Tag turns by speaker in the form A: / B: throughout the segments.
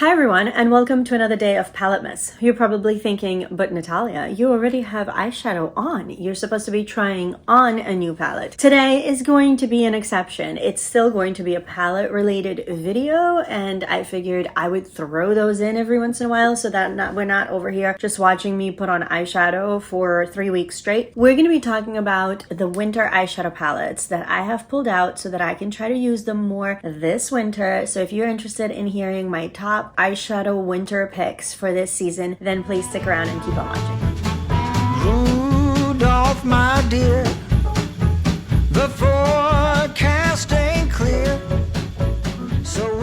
A: Hi everyone, and welcome to another day of PaletteMAS. You're probably thinking, but Natalia, you already have eyeshadow on. You're supposed to be trying on a new palette. Today is going to be an exception. It's still going to be a palette related video, and I figured I would throw those in every once in a while so that we're not over here just watching me put on eyeshadow for 3 weeks straight. We're going to be talking about the winter eyeshadow palettes that I have pulled out so that I can try to use them more this winter. So if you're interested in hearing my top eyeshadow winter picks for this season, then please stick around and keep on watching.
B: Rudolph, my dear, the forecast ain't clear, so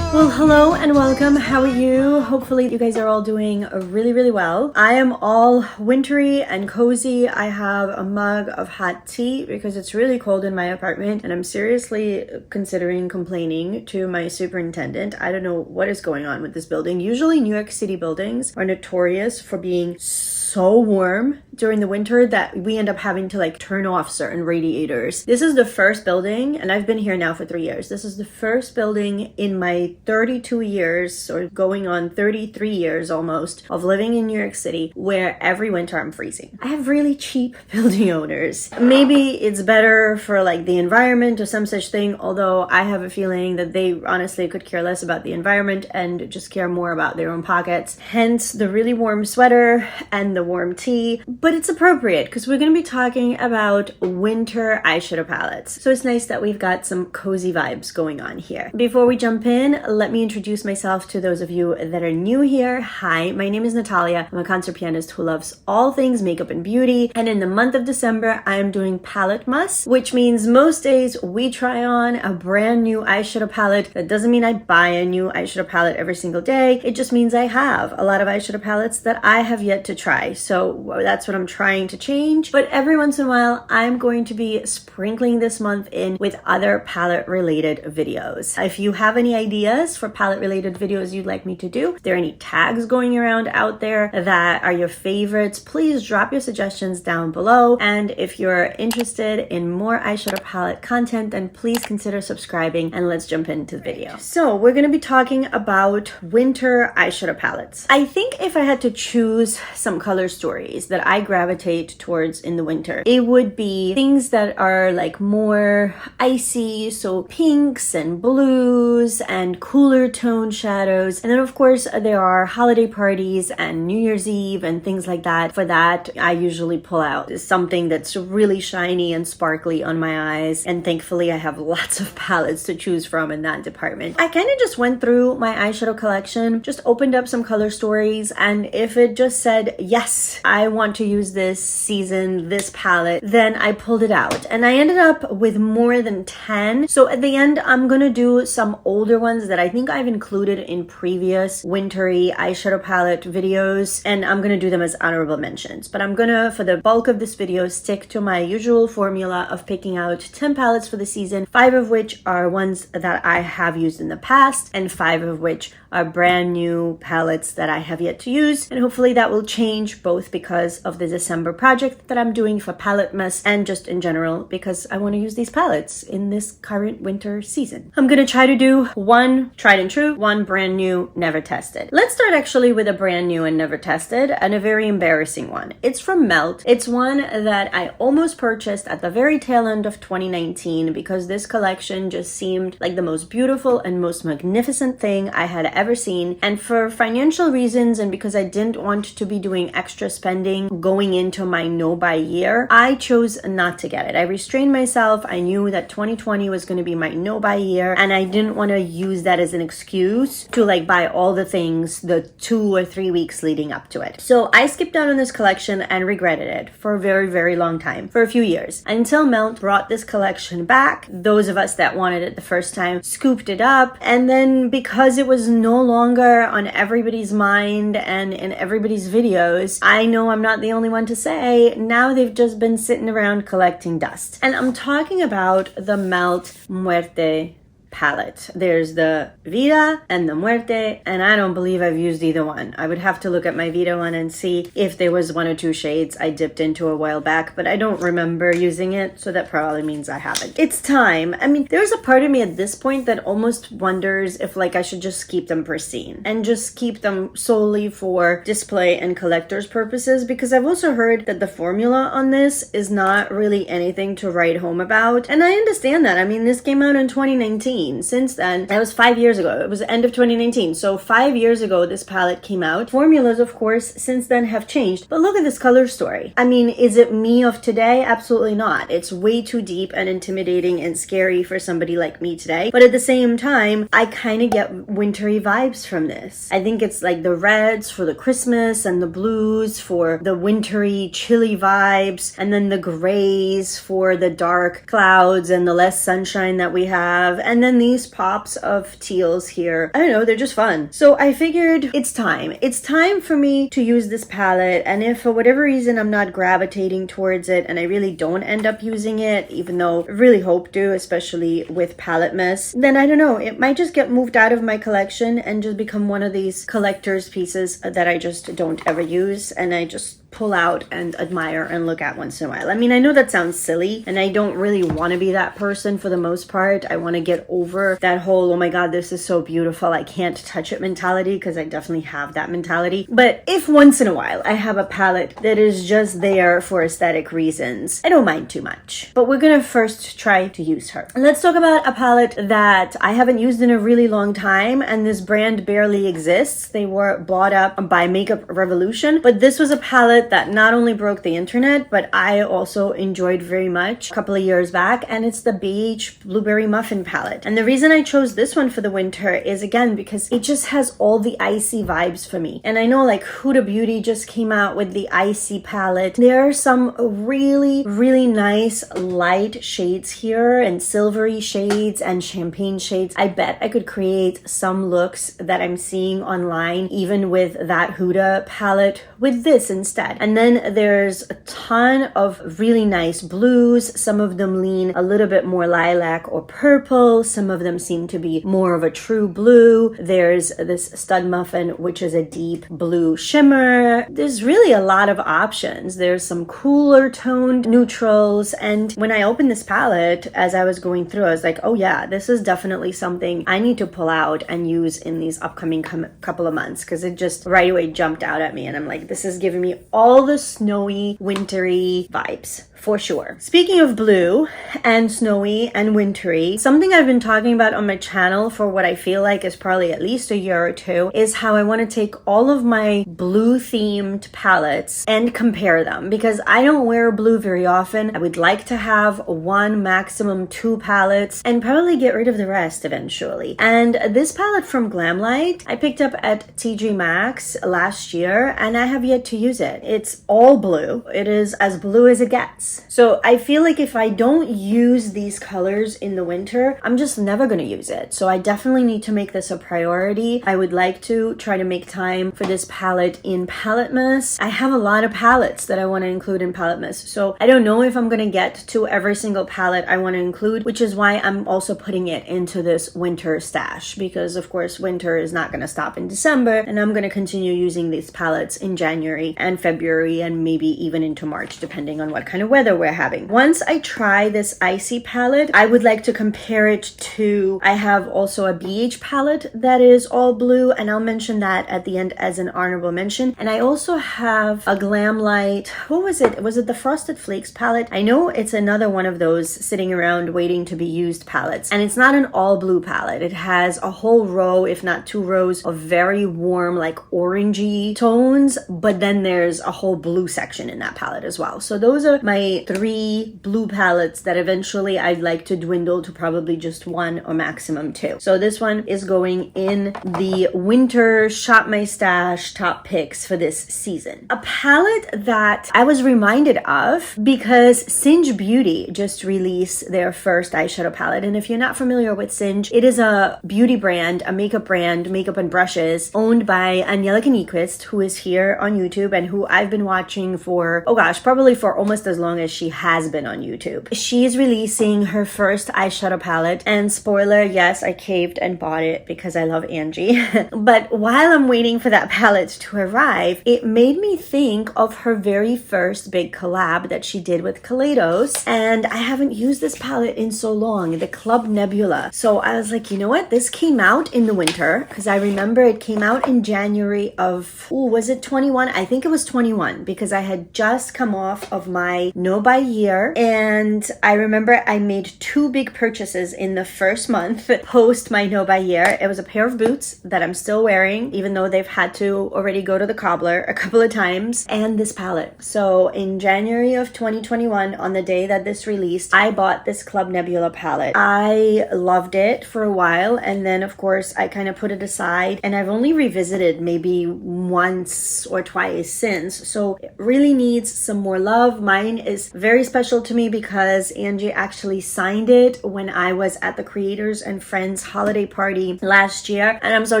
A: well, hello and welcome. How are you? Hopefully you guys are all doing really well. I am all wintry and cozy. I have a mug of hot tea because it's really cold in my apartment, and I'm seriously considering complaining to my superintendent. I don't know what is going on with this building. Usually New York City buildings are notorious for being so warm during the winter that we end up having to turn off certain radiators. This is the first building, and I've been here now for 3 years. This is the first building in my 32 years, or going on 33 years almost, of living in New York City where every winter I'm freezing. I have really cheap building owners. Maybe it's better for the environment or some such thing, although I have a feeling that they honestly could care less about the environment and just care more about their own pockets. Hence the really warm sweater and the warm tea. But it's appropriate because we're going to be talking about winter eyeshadow palettes. So it's nice that we've got some cozy vibes going on here. Before we jump in, let me introduce myself to those of you that are new here. Hi, my name is Natalia. I'm a concert pianist who loves all things makeup and beauty. And in the month of December, I am doing PaletteMAS, which means most days we try on a brand new eyeshadow palette. That doesn't mean I buy a new eyeshadow palette every single day. It just means I have a lot of eyeshadow palettes that I have yet to try. So that's what I'm trying to change. But every once in a while, I'm going to be sprinkling this month in with other palette related videos. If you have any ideas for palette related videos you'd like me to do, if there are any tags going around out there that are your favorites, please drop your suggestions down below. And if you're interested in more eyeshadow palette content, then please consider subscribing, and let's jump into the video. So we're going to be talking about winter eyeshadow palettes. I think if I had to choose some color stories that I gravitate towards in the winter, it would be things that are more icy, so pinks and blues and cooler tone shadows. And then of course there are holiday parties and New Year's Eve and things like that. For that, I usually pull out something that's really shiny and sparkly on my eyes, and thankfully I have lots of palettes to choose from in that department. I kind of just went through my eyeshadow collection, just opened up some color stories, and if it just said yes, I want to use this season, this palette, then I pulled it out. And I ended up with more than 10. So at the end, I'm gonna do some older ones that I think I've included in previous wintry eyeshadow palette videos, and I'm gonna do them as honorable mentions. But I'm gonna, for the bulk of this video, stick to my usual formula of picking out 10 palettes for the season, 5 of which are ones that I have used in the past, and 5 of which are brand new palettes that I have yet to use. And hopefully that will change, both because of the December project that I'm doing for PaletteMAS and just in general because I want to use these palettes in this current winter season. I'm gonna try to do one tried and true, one brand new, never tested. Let's start actually with a brand new and never tested, and a very embarrassing one. It's from Melt. It's one that I almost purchased at the very tail end of 2019 because this collection just seemed like the most beautiful and most magnificent thing I had ever seen. And for financial reasons, and because I didn't want to be doing extra spending going into my no-buy year, I chose not to get it. I restrained myself. I knew that 2020 was going to be my no-buy year, and I didn't want to use that as an excuse to buy all the things the 2 or 3 weeks leading up to it. So I skipped out on this collection and regretted it for a very long time, for a few years, until Melt brought this collection back. Those of us that wanted it the first time scooped it up, and then because it was no longer on everybody's mind and in everybody's videos, I know I'm not the only one to say, now they've just been sitting around collecting dust. And I'm talking about the Melt Muerte palette. There's the Vida and the Muerte, and I don't believe I've used either one. I would have to look at my Vida one and see if there was one or two shades I dipped into a while back, but I don't remember using it, so that probably means I haven't. It's time. I mean, there's a part of me at this point that almost wonders if like I should just keep them pristine and just keep them solely for display and collector's purposes, because I've also heard that the formula on this is not really anything to write home about, and I understand that. I mean, this came out in 2019. Since then, that was 5 years ago. It was the end of 2019, so 5 years ago this palette came out. Formulas, of course, since then have changed, but look at this color story. I mean, is it me of today? Absolutely not. It's way too deep and intimidating and scary for somebody like me today, but at the same time, I kind of get wintry vibes from this. I think it's like the reds for the Christmas and the blues for the wintry, chilly vibes, and then the grays for the dark clouds and the less sunshine that we have, and then these pops of teals here. I don't know, they're just fun. So I figured it's time. It's time for me to use this palette, and if for whatever reason I'm not gravitating towards it and I really don't end up using it, even though I really hope to, especially with PaletteMAS, then I don't know, it might just get moved out of my collection and just become one of these collector's pieces that I just don't ever use, and I just pull out and admire and look at once in a while. I mean, I know that sounds silly, and I don't really want to be that person for the most part. I want to get over that whole, oh my god, this is so beautiful, I can't touch it mentality, because I definitely have that mentality. But if once in a while I have a palette that is just there for aesthetic reasons, I don't mind too much. But we're gonna first try to use her. Let's talk about a palette that I haven't used in a really long time, and this brand barely exists. They were bought up by Makeup Revolution, but this was a palette that not only broke the internet, but I also enjoyed very much a couple of years back, and it's the Beige Blueberry Muffin palette. And the reason I chose this one for the winter is, again, because it just has all the icy vibes for me. And I know like Huda Beauty just came out with the icy palette. There are some really, really nice light shades here, and silvery shades and champagne shades. I bet I could create some looks that I'm seeing online, even with that Huda palette, with this instead. And then there's a ton of really nice blues. Some of them lean a little bit more lilac or purple. Some of them seem to be more of a true blue. There's this Stud Muffin, which is a deep blue shimmer. There's really a lot of options. There's some cooler toned neutrals. And when I opened this palette, as I was going through, I was like, oh yeah, this is definitely something I need to pull out and use in these upcoming couple of months, because it just right away jumped out at me. And I'm like, this is giving me all the snowy, wintry vibes. For sure. Speaking of blue and snowy and wintry, something I've been talking about on my channel for what I feel like is probably at least a year or two is how I want to take all of my blue themed palettes and compare them, because I don't wear blue very often. I would like to have one, maximum two palettes, and probably get rid of the rest eventually. And this palette from Glamlight I picked up at TJ Maxx last year, and I have yet to use it. It's all blue. It is as blue as it gets. So I feel like if I don't use these colors in the winter, I'm just never going to use it. So I definitely need to make this a priority. I would like to try to make time for this palette in PaletteMAS. I have a lot of palettes that I want to include in PaletteMAS. So I don't know if I'm going to get to every single palette I want to include, which is why I'm also putting it into this winter stash, because of course winter is not going to stop in December, and I'm going to continue using these palettes in January and February and maybe even into March, depending on what kind of weather we're having. Once I try this icy palette, I would like to compare it to, I have also a BH palette that is all blue, and I'll mention that at the end as an honorable mention. And I also have a Glamlight, what was it? Was it the Frosted Flakes palette? I know it's another one of those sitting around waiting to be used palettes, and it's not an all blue palette. It has a whole row, if not two rows, of very warm, like orangey tones, but then there's a whole blue section in that palette as well. So those are my three blue palettes that eventually I'd like to dwindle to probably just one or maximum two. So this one is going in the winter Shop My Stash top picks for this season. A palette that I was reminded of because Singe Beauty just released their first eyeshadow palette. And if you're not familiar with Singe, it is a beauty brand, a makeup brand, makeup and brushes, owned by Angelica Nyquist, who is here on YouTube and who I've been watching for, oh gosh, probably for almost as long long as she has been on YouTube. She's releasing her first eyeshadow palette, and spoiler, yes, I caved and bought it because I love Angie. But while I'm waiting for that palette to arrive, it made me think of her very first big collab that she did with Kaleidos, and I haven't used this palette in so long, the Club Nebula. So I was like, you know what? This came out in the winter, because I remember it came out in January of, was it 21? I think it was 21, because I had just come off of my no buy year, and I remember I made 2 big purchases in the first month post my no buy year. It was a pair of boots that I'm still wearing, even though they've had to already go to the cobbler a couple of times, and this palette. So in January of 2021, on the day that this released, I bought this Club Nebula palette. I loved it for a while, and then of course I kind of put it aside, and I've only revisited maybe once or twice since, so it really needs some more love. Mine is very special to me because Angie actually signed it when I was at the Creators and Friends holiday party last year, and I'm so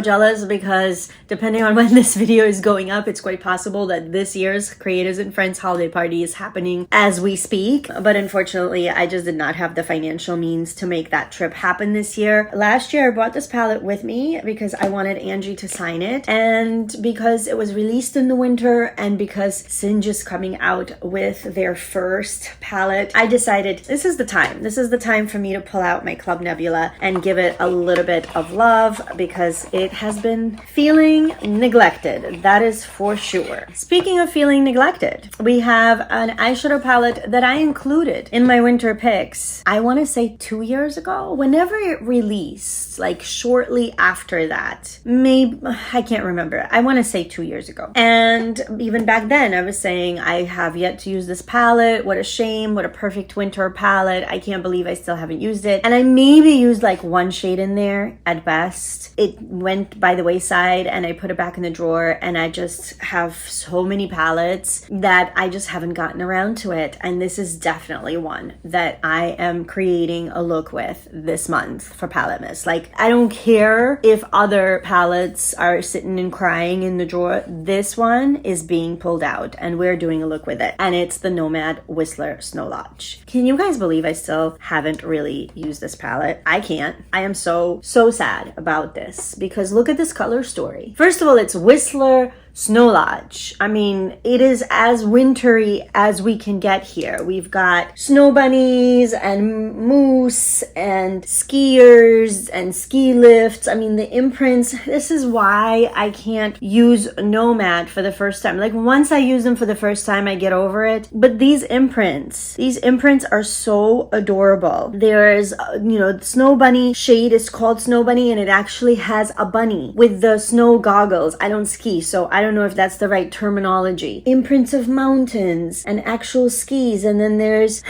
A: jealous because depending on when this video is going up, it's quite possible that this year's Creators and Friends holiday party is happening as we speak, but unfortunately I just did not have the financial means to make that trip happen this year. Last year I brought this palette with me because I wanted Angie to sign it, and because it was released in the winter, and because Singe is coming out with their first palette, I decided this is the time. This is the time for me to pull out my Club Nebula and give it a little bit of love, because it has been feeling neglected. That is for sure. Speaking of feeling neglected, we have an eyeshadow palette that I included in my winter picks, I want to say 2 years ago, whenever it released, like shortly after that, maybe, I can't remember, I want to say 2 years ago. And even back then I was saying I have yet to use this palette, what a shame, what a perfect winter palette, I can't believe I still haven't used it. And I maybe used like 1 shade in there at best. It went by the wayside and I put it back in the drawer, and I just have so many palettes that I just haven't gotten around to it, and this is definitely one that I am creating a look with this month for PaletteMAS. Like, I don't care if other palettes are sitting and crying in the drawer, this one is being pulled out and we're doing a look with it, and it's the Nomad Whistler Snow Lodge. Can you guys believe I still haven't really used this palette? I can't. I am so sad about this, because look at this color story. First of all, it's Whistler Snow Lodge. I mean, it is as wintry as we can get here. We've got snow bunnies and moose and skiers and ski lifts. I mean, the imprints, this is why I can't use Nomad for the first time. Like, once I use them for the first time, I get over it. But these imprints are so adorable. There's, the snow bunny shade is called Snow Bunny, and it actually has a bunny with the snow goggles. I don't ski, so I don't know if that's the right terminology. Imprints of mountains and actual skis, and then there's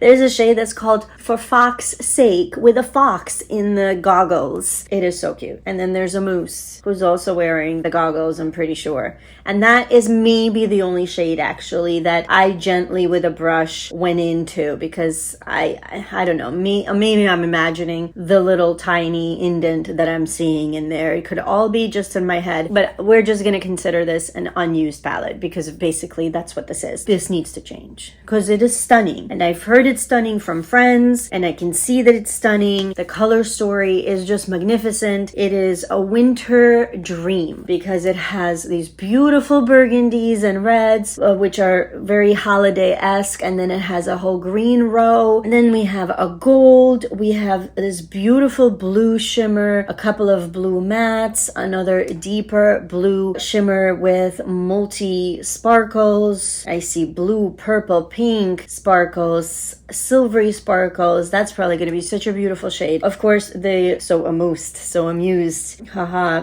A: a shade that's called For Fox's Sake with a fox in the goggles. It is so cute. And then there's a moose who's also wearing the goggles, I'm pretty sure. And that is maybe the only shade actually that I gently with a brush went into, because I don't know, maybe I'm imagining the little tiny indent that I'm seeing in there. It could all be just in my head, but we're just gonna consider this an unused palette, because basically that's what this is. This needs to change because it is stunning, and I've heard it's stunning from friends, and I can see that it's stunning. The color story is just magnificent. It is a winter dream because it has these beautiful burgundies and reds, which are very holiday-esque, and then it has a whole green row, and then we have a gold, we have this beautiful blue shimmer, a couple of blue mattes, another deeper blue shimmer with multi sparkles. I see blue, purple, pink sparkles, silvery sparkles. That's probably going to be such a beautiful shade. Of course, the so amused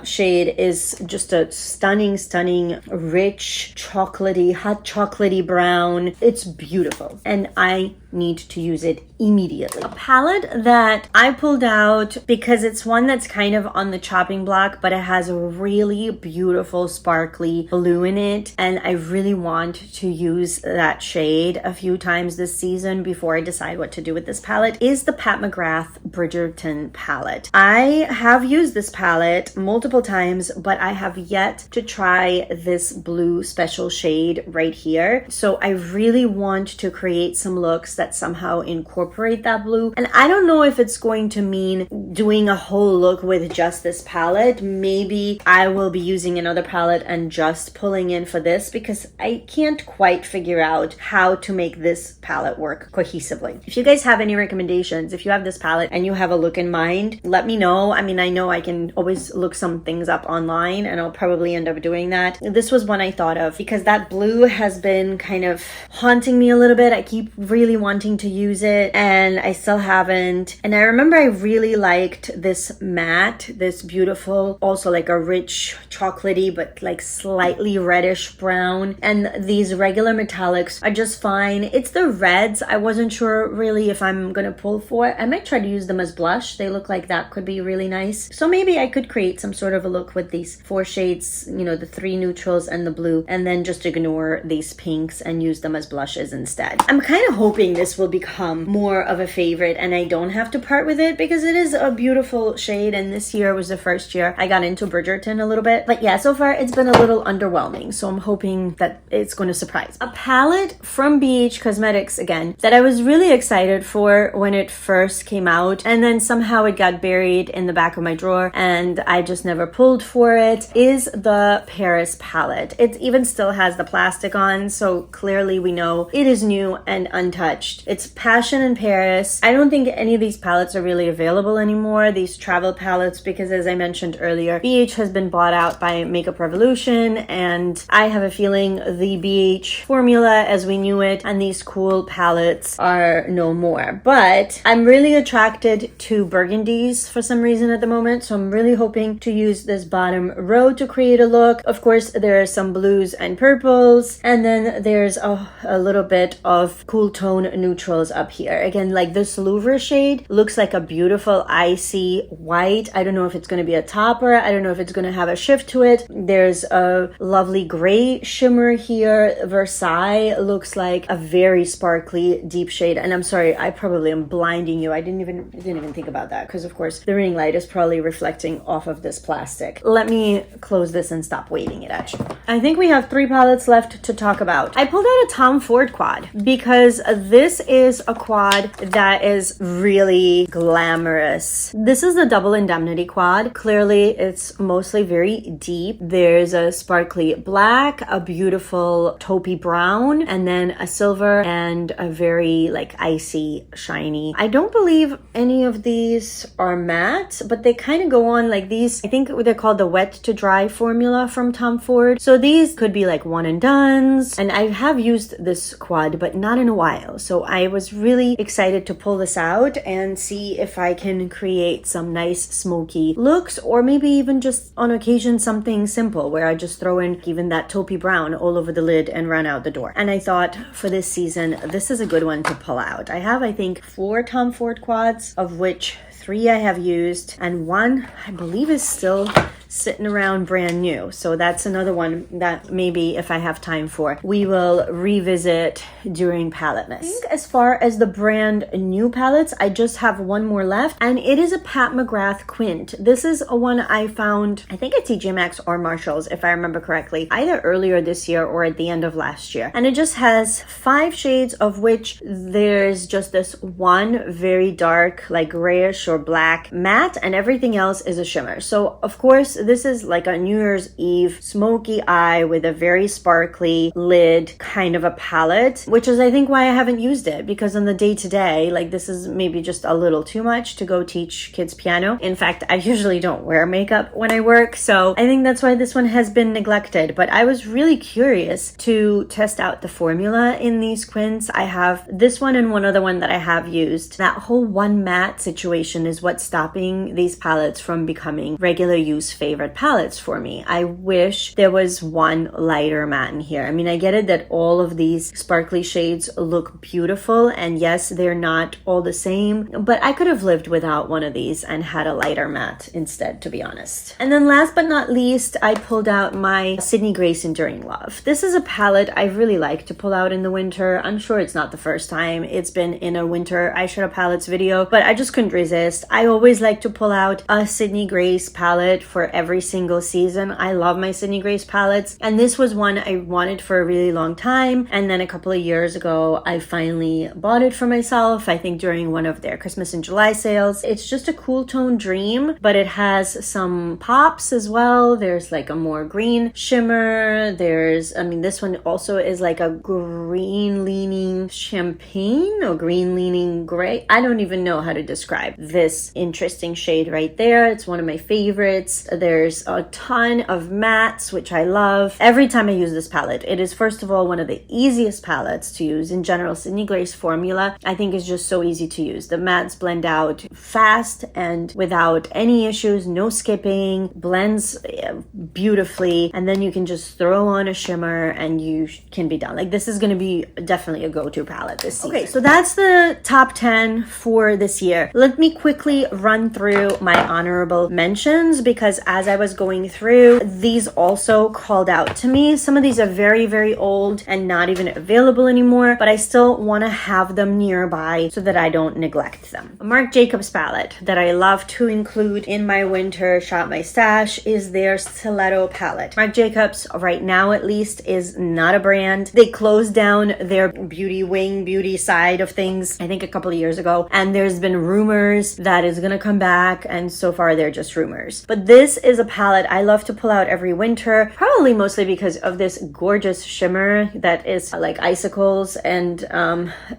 A: shade is just a stunning, rich, hot chocolatey brown. It's beautiful, and I need to use it immediately. A palette that I pulled out because it's one that's kind of on the chopping block, but it has a really beautiful sparkly blue in it, and I really want to use that shade a few times this season before I decide what to do with this palette, is the Pat McGrath Bridgerton palette. I have used this palette multiple times, but I have yet to try this blue special shade right here. So I really want to create some looks that somehow incorporate that blue. And I don't know if it's going to mean doing a whole look with just this palette. Maybe I will be using another palette and just pulling in for this, because I can't quite figure out how to make this palette work cohesively. If you guys have any recommendations, if you have this palette and you have a look in mind, let me know. I mean, I know I can always look some things up online, and I'll probably end up doing that. This was one I thought of because that blue has been kind of haunting me a little bit. I keep really wanting to use it and I still haven't. And I remember I really liked this matte, this beautiful, also like a rich chocolatey but like slightly reddish brown, and these regular metallics are just fine. It's the reds I wasn't sure really if I'm gonna pull for. I might try to use them as blush. They look like that could be really nice. So maybe I could create some sort of a look with these 4 shades, you know, the 3 neutrals and the blue, and then just ignore these pinks and use them as blushes instead. I'm kind of hoping this will become more of a favorite and I don't have to part with it, because it is a beautiful shade, and this year was the first year I got into Bridgerton a little bit. But yeah, so far it's been a little underwhelming, so I'm hoping that it's going to surprise. A palette from BH Cosmetics again that I was really excited for when it first came out, and then somehow it got buried in the back of my drawer and I just never pulled for it, is the Paris palette. It even still has the plastic on, so clearly we know it is new and untouched. It's Passion in Paris. I don't think any of these palettes are really available anymore, these travel palettes, because as I mentioned earlier, BH has been bought out by Makeup Revolution, and I have a feeling the BH formula as we knew it and these cool palettes are no more. But I'm really attracted to burgundies for some reason at the moment, so I'm really hoping to use this bottom row to create a look. Of course, there are some blues and purples, and then there's a little bit of cool tone neutrals up here. Again, like this Louvre shade looks like a beautiful icy white. I don't know if it's going to be a topper. I don't know if it's going to have a shift to it. There's a lovely gray shimmer here. Versailles looks like a very sparkly deep shade, and I'm sorry, I probably am blinding you. I didn't even think about that, because of course the ring light is probably reflecting off of this plastic. Let me close this and stop waving it at you. I think we have 3 palettes left to talk about. I pulled out a Tom Ford quad because this is a quad that is really glamorous. This is the Double Indemnity quad. Clearly it's mostly very deep. There's a sparkly black, a beautiful taupey brown, and then a silver and a very like icy shiny. I don't believe any of these are matte, but they kind of go on like these. I think they're called the wet to dry formula from Tom Ford. So these could be like one and dones, and I have used this quad but not in a while, so I was really excited to pull this out and see if I can create some nice smoky looks, or maybe even just on occasion something simple where I just throw in even that taupey brown all over the lid and run out the door. And I thought for this season this is a good one to pull out. I have I think 4 Tom Ford quads, of which 3 I have used and 1 I believe is still sitting around brand new. So that's another one that maybe if I have time for, we will revisit during PaletteMAS. I think as far as the brand new palettes, I just have 1 more left, and it is a Pat McGrath Quint. This is a one I found, I think at TJ Maxx or Marshalls, if I remember correctly, either earlier this year or at the end of last year. And it just has 5 shades, of which there's just this one very dark, like grayish or black matte, and everything else is a shimmer. So of course, this is like a New Year's Eve smoky eye with a very sparkly lid kind of a palette, which is I think why I haven't used it, because on the day-to-day, like this is maybe just a little too much to go teach kids piano. In fact, I usually don't wear makeup when I work, so I think that's why this one has been neglected. But I was really curious to test out the formula in these quints. I have this one and one other one that I have used. That whole one matte situation is what's stopping these palettes from becoming regular use favorite palettes for me. I wish there was one lighter matte in here. I mean, I get it that all of these sparkly shades look beautiful, and yes, they're not all the same, but I could have lived without one of these and had a lighter matte instead, to be honest. And then last but not least, I pulled out my Sydney Grace Enduring Love. This is a palette I really like to pull out in the winter. I'm sure it's not the first time it's been in a winter eyeshadow palettes video, but I just couldn't resist. I always like to pull out a Sydney Grace palette for every single season. I love my Sydney Grace palettes, and this was one I wanted for a really long time, and then a couple of years ago I finally bought it for myself, I think during one of their Christmas and July sales. It's just a cool tone dream, but it has some pops as well. There's like a more green shimmer. There's, I mean, this one also is like a green leaning champagne or green leaning gray. I don't even know how to describe this interesting shade right there. It's one of my favorites. There's a ton of mattes, which I love. Every time I use this palette, it is first of all one of the easiest palettes to use in general. Sydney Grace formula I think is just so easy to use. The mattes blend out fast and without any issues, no skipping, blends beautifully, and then you can just throw on a shimmer and you can be done. Like, this is going to be definitely a go-to palette this season. Okay, so that's the top 10 for this year. Let me quickly run through my honorable mentions, because as I was going through, these also called out to me. Some of these are very, very old and not even available anymore, but I still want to have them nearby so that I don't neglect them. A Marc Jacobs palette that I love to include in my winter shop my stash is their Stiletto palette. Marc Jacobs, right now at least, is not a brand. They closed down their beauty wing, beauty side of things, I think a couple of years ago, and there's been rumors that it's gonna come back, and so far they're just rumors. But this is a palette I love to pull out every winter, probably mostly because of this gorgeous shimmer that is like icicles, and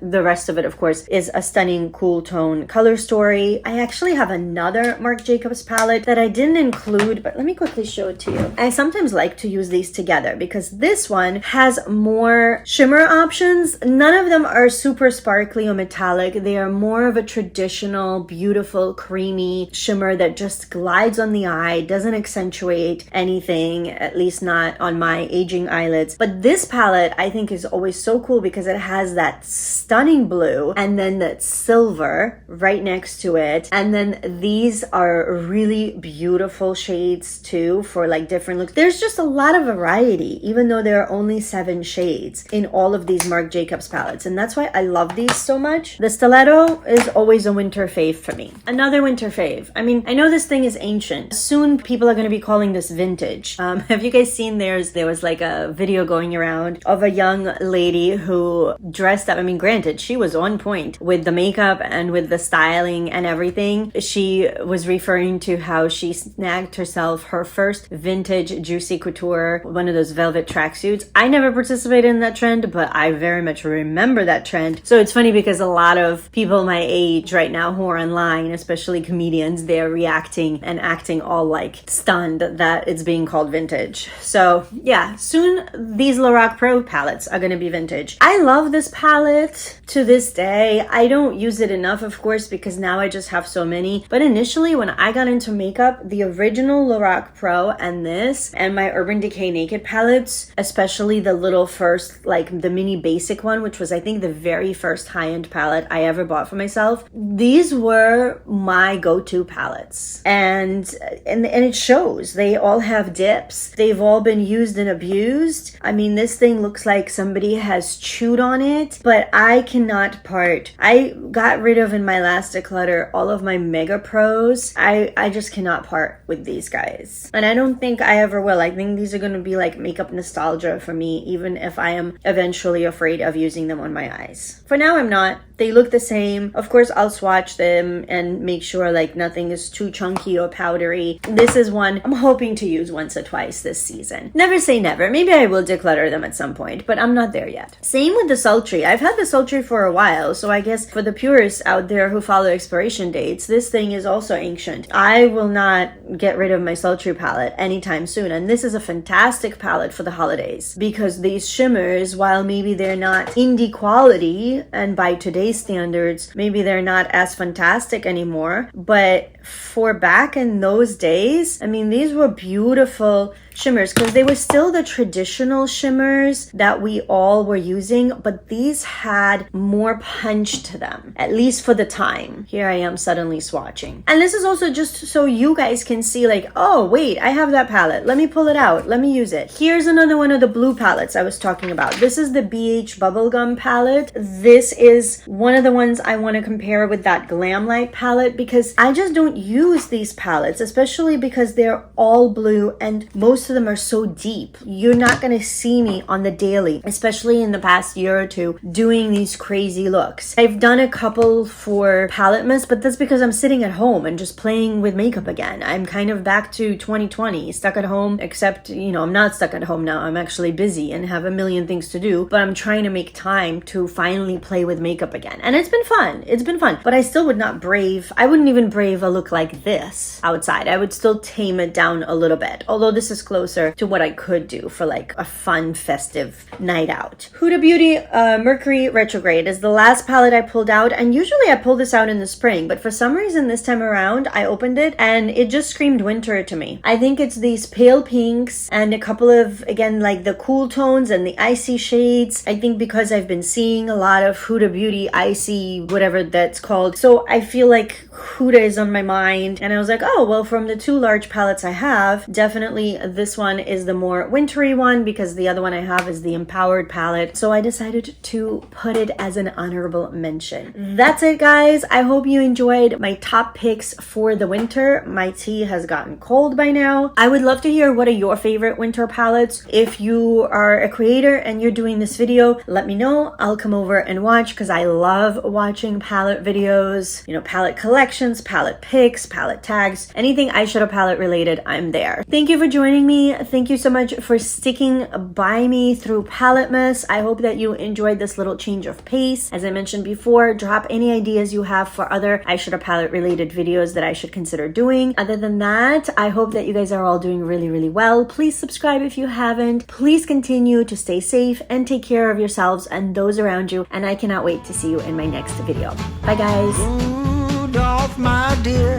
A: the rest of it, of course, is a stunning cool tone color story. I actually have another Marc Jacobs palette that I didn't include, but let me quickly show it to you. I sometimes like to use these together because this one has more shimmer options. None of them are super sparkly or metallic. They are more of a traditional, beautiful, creamy shimmer that just glides on the eye, doesn't accentuate anything, at least not on my aging eyelids. But this palette I think is always so cool because it has that stunning blue and then that silver right next to it. And then these are really beautiful shades too for like different looks. There's just a lot of variety, even though there are only 7 shades in all of these Marc Jacobs palettes. And that's why I love these so much. The Stiletto is always a winter fave for me. Another winter fave. I mean, I know this thing is ancient. Soon people are going to be calling this vintage. Have you guys seen there was like a video going around of a young lady who dressed up. I mean, granted, she was on point with the makeup and with the styling and everything. She was referring to how she snagged herself her first vintage Juicy Couture, one of those velvet tracksuits. I never participated in that trend, but I very much remember that trend. So it's funny because a lot of people my age right now who are online, especially comedians, they're reacting and acting all like stunned that it's being called vintage. So yeah, soon these Lorac Pro palettes are going to be vintage. I love this palette to this day. I don't use it enough, of course, because now I just have so many. But initially, when I got into makeup, the original Lorac Pro and this and my Urban Decay Naked palettes, especially the little first, like the mini basic one, which was I think the very first high-end palette I ever bought for myself, these were my go-to palettes. And it shows. They all have dips. They've all been used and abused. I mean, this thing looks like somebody has chewed on it, but I cannot part. I got rid of in my last declutter all of my Mega Pros. I just cannot part with these guys. And I don't think I ever will. I think these are going to be like makeup nostalgia for me, even if I am eventually afraid of using them on my eyes. For now, I'm not. They look the same. Of course, I'll swatch them and make sure like nothing is too chunky or powdery. This is one I'm hoping to use once or twice this season. Never say never. Maybe I will declutter them at some point, but I'm not there yet. Same with the Sultry. I've had the Sultry for a while, so I guess for the purists out there who follow expiration dates, this thing is also ancient. I will not get rid of my Sultry palette anytime soon, and this is a fantastic palette for the holidays because these shimmers, while maybe they're not indie quality, and by today's today's standards, maybe they're not as fantastic anymore, but for back in those days, I mean, these were beautiful shimmers because they were still the traditional shimmers that we all were using, but these had more punch to them, at least for the time. Here I am suddenly swatching. And this is also just so you guys can see like, oh wait, I have that palette. Let me pull it out. Let me use it. Here's another one of the blue palettes I was talking about. This is the BH Bubblegum palette. This is one of the ones I want to compare with that Glamlight palette because I just don't use these palettes, especially because they're all blue and most of them are so deep. You're not going to see me on the daily, especially in the past year or two, doing these crazy looks. I've done a couple for PaletteMAS, but that's because I'm sitting at home and just playing with makeup again. I'm kind of back to 2020, stuck at home, except, you know, I'm not stuck at home now. I'm actually busy and have a million things to do, but I'm trying to make time to finally play with makeup again. And it's been fun. It's been fun, but I still would not I wouldn't even brave a look like this outside. I would still tame it down a little bit, although this is closer to what I could do for like a fun festive night out. Huda Beauty Mercury Retrograde is the last palette I pulled out, and usually I pull this out in the spring, but for some reason this time around I opened it and it just screamed winter to me. I think it's these pale pinks and a couple of, again, like the cool tones and the icy shades. I think because I've been seeing a lot of Huda Beauty icy, whatever that's called, so I feel like Huda is on my mind, and I was like, oh well, from the two large palettes I have, definitely this one is the more wintry one because the other one I have is the Empowered palette, so I decided to put it as an honorable mention. That's it, guys. I hope you enjoyed my top picks for the winter. My tea has gotten cold by now. I would love to hear what are your favorite winter palettes. If you are a creator and you're doing this video, let me know. I'll come over and watch because I love watching palette videos, you know, palette collections, palette picks, palette tags, anything eyeshadow palette related, I'm there. Thank you for joining me. Thank you so much for sticking by me through PaletteMAS. I hope that you enjoyed this little change of pace. As I mentioned before, drop any ideas you have for other eyeshadow palette related videos that I should consider doing. Other than that, I hope that you guys are all doing really, really well. Please subscribe if you haven't. Please continue to stay safe and take care of yourselves and those around you. And I cannot wait to see you in my next video. Bye, guys.
B: Rudolph, my dear,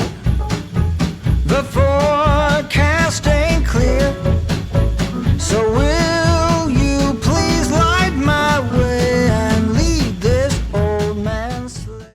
B: the forecast